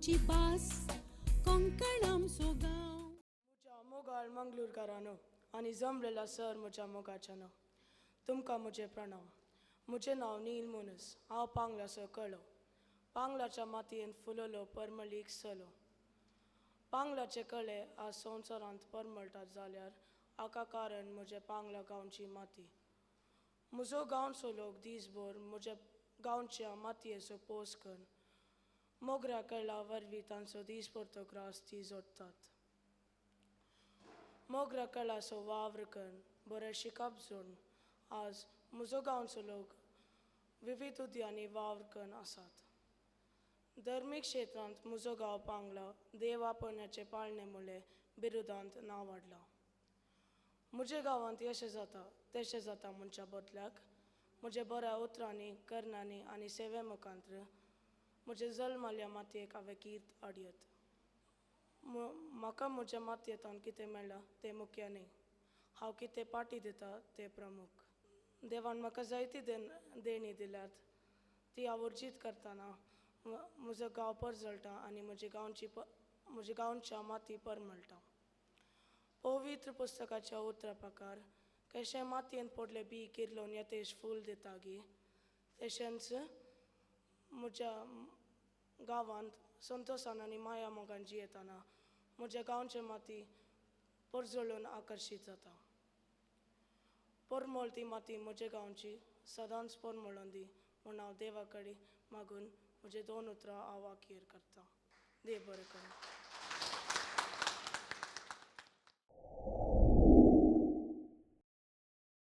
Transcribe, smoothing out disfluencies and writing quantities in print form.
आमची बास कोंकण आमचो गांव. म्हज्या मोगाळ मंगळूरकारांनो आनी जमलेला सर म्हज्या मोगाच्यानो, तुमकां म्हजे प्रणाम. म्हजें नांव नील मोनस. हांव पांगलाचो कळो. पांगलाच्या मातयेंत फुललो परमळीक सलो. पांगलाचे कळे आज संवसारांत परमळटात जाल्यार हाका कारण म्हजे पांगला गांवची माती. म्हजो गांवचो लोक दिसभर म्हज्या गांवच्या मातयेचो पोस करून मोगऱ्या कळा वरवीं तांचो दिसभरचो ग्रास ती जोडटात. मोगऱ्या कळाचो वावर करून बरें शिकप जोडून आज म्हजो गांवचो लोक विविध उद्यांनी वावर करून आसात. धर्मीक क्षेत्रांत म्हजो गांव पांगला देव आपणाचे पाळणे मुळे बिरुदांत नांव वाडलां. म्हज्या गांवांत यशें जाता तशें जाता म्हणच्या बदलाक म्हज्या बऱ्या उतरांनी कर्णांनी आनी सेवे मुखांत्र म्हज्या जल्माल्या मातयेक हांवें कीर्त हाडयत. म्हाका म्हज्या मातयेंतल्यान कितें मेळ्ळां तें मुख्य न्ही, हांव कितें पाटी दिता तें प्रमुख. देवान म्हाका जायती देणी दिल्यात ती हांव उर्जीत करतना म्हजो गांव परजळटा आनी म्हज्या गांवच्या माती परमळटा. पवित्र पुस्तकाच्या उतरा प्रकार कशें मातयेंत पडलें बी किर्लोवन येतेश फूल दिता गी तशेंच म्हज्या गांवांत संतोशान आनी माया मोगान जियेतना म्हज्या गांवचे माती परजळून आकर्शीत जाता. परमळती माती म्हज्या गांवची सदांच परमळून दी म्हूण हांव देवा कडेन मागून म्हजे 2 उतरां हांव अखेर करतां. देव बरें करूं.